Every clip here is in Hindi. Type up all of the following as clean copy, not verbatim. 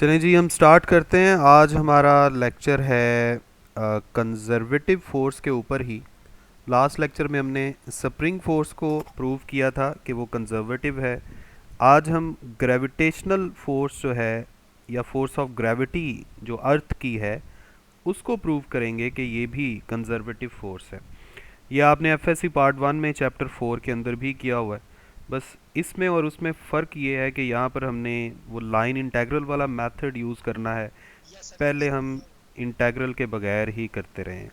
चलें जी, हम स्टार्ट करते हैं। आज हमारा लेक्चर है कंजर्वेटिव फोर्स के ऊपर ही। लास्ट लेक्चर में हमने स्प्रिंग फोर्स को प्रूव किया था कि वो कंजर्वेटिव है। आज हम ग्रेविटेशनल फोर्स जो है या फोर्स ऑफ ग्रेविटी जो अर्थ की है उसको प्रूव करेंगे कि ये भी कंजर्वेटिव फोर्स है। ये आपने एफएससी पार्ट 1 में चैप्टर 4 के अंदर भी किया हुआ है। बस इसमें और उसमें फ़र्क ये है कि यहाँ पर हमने वो लाइन इंटेग्रल वाला मेथड यूज़ करना है। पहले हम इंटेग्रल के बगैर ही करते रहे हैं।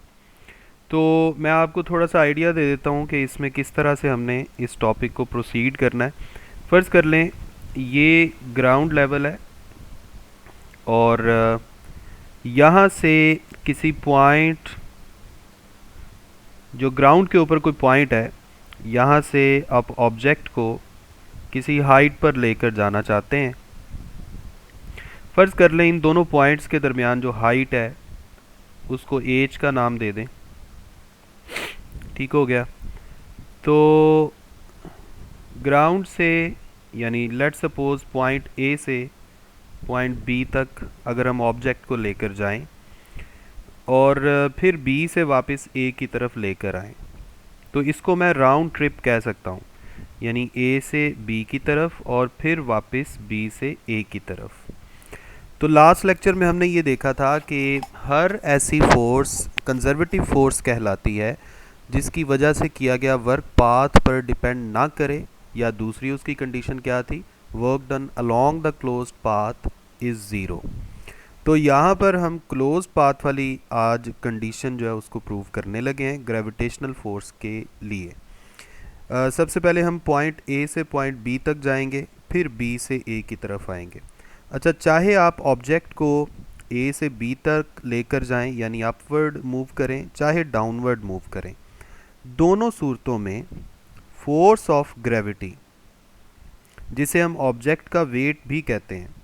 तो मैं आपको थोड़ा सा आइडिया दे देता हूँ कि इसमें किस तरह से हमने इस टॉपिक को प्रोसीड करना है। फ़र्ज़ कर लें ये ग्राउंड लेवल है और यहाँ से किसी पॉइंट, जो ग्राउंड के ऊपर कोई पॉइंट है, यहाँ से आप ऑब्जेक्ट को किसी हाइट पर लेकर जाना चाहते हैं। फ़र्ज़ कर लें इन दोनों पॉइंट्स के दरमियान जो हाइट है उसको एच का नाम दे दें। ठीक हो गया। तो ग्राउंड से यानी लेट्स सपोज पॉइंट ए से पॉइंट बी तक अगर हम ऑब्जेक्ट को लेकर जाएं और फिर बी से वापस ए की तरफ लेकर आएं, तो इसको मैं राउंड ट्रिप कह सकता हूँ। यानी ए से बी की तरफ और फिर वापस बी से ए की तरफ। तो लास्ट लेक्चर में हमने ये देखा था कि हर ऐसी फोर्स कंजर्वेटिव फोर्स कहलाती है जिसकी वजह से किया गया वर्क पाथ पर डिपेंड ना करे, या दूसरी उसकी कंडीशन क्या थी, work done along the closed path is zero. तो यहाँ पर हम क्लोज पाथ वाली आज कंडीशन जो है उसको प्रूव करने लगे हैं ग्रेविटेशनल फोर्स के लिए। सबसे पहले हम पॉइंट ए से पॉइंट बी तक जाएंगे, फिर बी से ए की तरफ आएंगे। अच्छा, चाहे आप ऑब्जेक्ट को ए से बी तक लेकर जाएं यानी अपवर्ड मूव करें, चाहे डाउनवर्ड मूव करें, दोनों सूरतों में फोर्स ऑफ ग्रेविटी, जिसे हम ऑब्जेक्ट का वेट भी कहते हैं,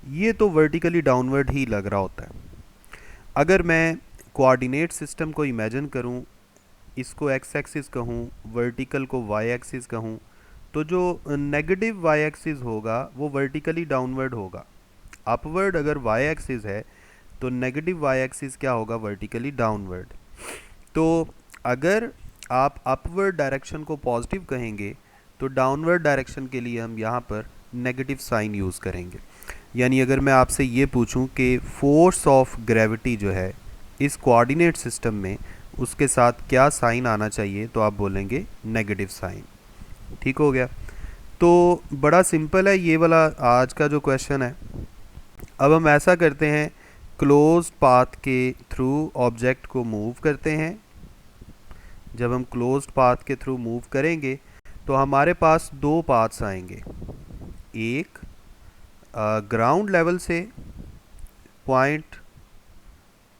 ये तो वर्टिकली डाउनवर्ड ही लग रहा होता है। अगर मैं कोऑर्डिनेट सिस्टम को इमेजिन करूं, इसको एक्स एक्सिस कहूं, वर्टिकल को वाई एक्सिस कहूं, तो जो नेगेटिव वाई एक्सिस होगा वो वर्टिकली डाउनवर्ड होगा। अपवर्ड अगर वाई एक्सिस है तो नेगेटिव वाई एक्सिस क्या होगा, वर्टिकली डाउनवर्ड। तो अगर आप अपवर्ड डायरेक्शन को पॉजिटिव कहेंगे तो डाउनवर्ड डायरेक्शन के लिए हम यहाँ पर नेगेटिव साइन यूज़ करेंगे। यानी अगर मैं आपसे ये पूछूं कि फोर्स ऑफ ग्रेविटी जो है इस कोऑर्डिनेट सिस्टम में, उसके साथ क्या साइन आना चाहिए, तो आप बोलेंगे नेगेटिव साइन। ठीक हो गया। तो बड़ा सिंपल है ये वाला आज का जो क्वेश्चन है। अब हम ऐसा करते हैं, क्लोज्ड पाथ के थ्रू ऑब्जेक्ट को मूव करते हैं। जब हम क्लोज्ड पाथ के थ्रू मूव करेंगे तो हमारे पास दो पाथ्स आएंगे। एक ग्राउंड लेवल से पॉइंट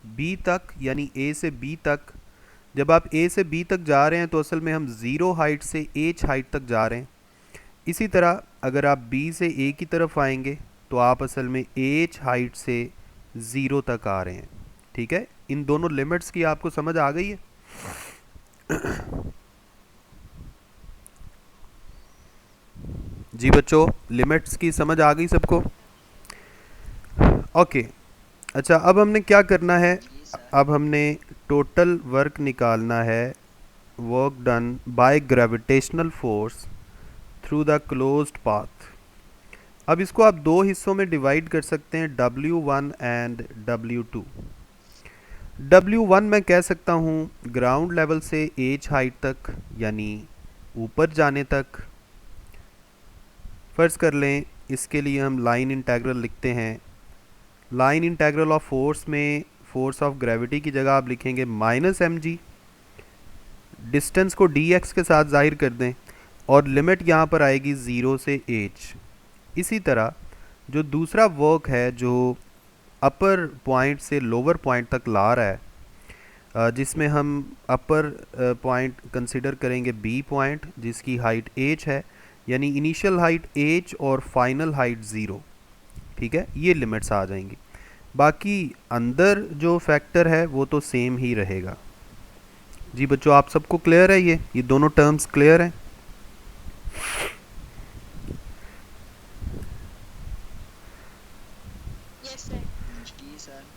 बी तक, यानी ए से बी तक। जब आप ए से बी तक जा रहे हैं तो असल में हम ज़ीरो हाइट से एच हाइट तक जा रहे हैं। इसी तरह अगर आप बी से ए की तरफ आएंगे तो आप असल में एच हाइट से ज़ीरो तक आ रहे हैं। ठीक है, इन दोनों लिमिट्स की आपको समझ आ गई है? जी बच्चों, लिमिट्स की समझ आ गई सबको? ओके। अच्छा, अब हमने क्या करना है, अब हमने टोटल वर्क निकालना है, work done by gravitational force through the closed path. अब इसको आप दो हिस्सों में डिवाइड कर सकते हैं, W1 एंड W2। W1 मैं कह सकता हूँ ग्राउंड लेवल से एच हाइट तक, यानी ऊपर जाने तक। फ़र्ज़ कर लें इसके लिए हम लाइन इंटेग्रल लिखते हैं। लाइन इंटेग्रल ऑफ फोर्स में फोर्स ऑफ ग्रेविटी की जगह आप लिखेंगे -mg। डिस्टेंस को dx के साथ जाहिर कर दें और लिमिट यहाँ पर आएगी 0 से h। इसी तरह जो दूसरा वर्क है जो अपर पॉइंट से लोअर पॉइंट तक ला रहा है, जिसमें हम अपर पॉइंट कंसिडर करेंगे b पॉइंट, जिसकी हाइट h है, यानी इनिशियल हाइट h और फाइनल हाइट 0। ठीक है, ये लिमिट्स आ जाएंगी। बाकी अंदर जो फैक्टर है वो तो सेम ही रहेगा। जी बच्चों, आप सबको क्लियर है? ये दोनों टर्म्स क्लियर हैं?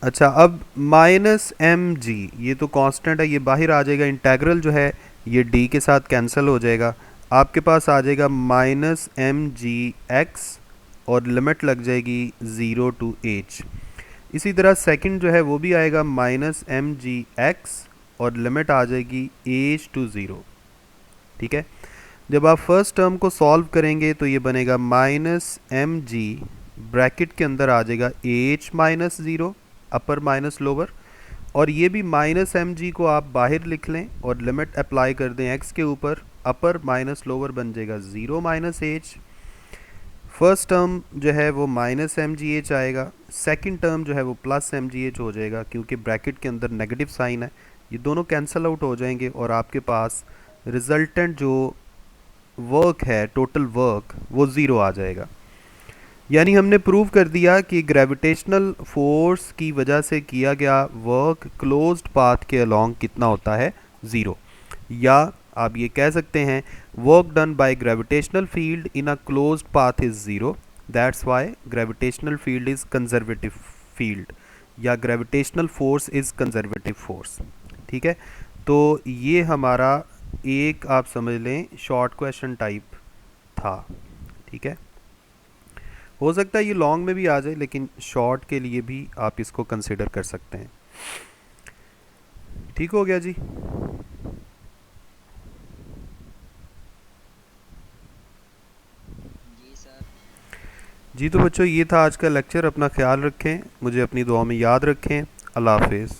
अच्छा, अब माइनस एम जी, ये तो कांस्टेंट है, ये बाहर आ जाएगा, इंटेग्रल जो है ये डी के साथ कैंसिल हो जाएगा, आपके पास आ जाएगा माइनस एम जी एक्स और लिमिट लग जाएगी 0 टू एच। इसी तरह सेकंड जो है वो भी आएगा माइनस एम जी एक्स और लिमिट आ जाएगी एच टू ज़ीरो। ठीक है, जब आप फर्स्ट टर्म को सॉल्व करेंगे तो ये बनेगा माइनस एम जी, ब्रैकेट के अंदर आ जाएगा एच माइनस ज़ीरो, अपर माइनस लोअर, और ये भी माइनस एम जी को आप बाहर लिख लें और लिमिट अप्लाई कर दें एक्स के ऊपर, अपर माइनस लोअर बन जाएगा zero minus H. First term जो है वो माइनस एम जी एच आएगा, सेकेंड टर्म जो है वो प्लस एम जी एच हो जाएगा, क्योंकि ब्रैकेट के अंदर नेगेटिव साइन है, ये दोनों कैंसिल आउट हो जाएंगे और आपके पास रिजल्टेंट जो वर्क है, टोटल वर्क, वो ज़ीरो आ जाएगा। यानी हमने प्रूव कर दिया कि ग्रेविटेशनल फोर्स की वजह से किया गया वर्क क्लोज्ड पाथ के अलोंग कितना होता है, ज़ीरो। या आप ये कह सकते हैं work done by gravitational field in a closed path is zero, that's why gravitational field is conservative field, या gravitational force is conservative force. ठीक है, तो ये हमारा एक आप समझ लें शॉर्ट क्वेश्चन टाइप था। ठीक है, हो सकता है ये लॉन्ग में भी आ जाए, लेकिन शॉर्ट के लिए भी आप इसको कंसिडर कर सकते हैं। ठीक हो गया जी। जी सर। जी तो बच्चों, ये था आज का लेक्चर। अपना ख्याल रखें, मुझे अपनी दुआ में याद रखें। अल्लाह हाफिज़।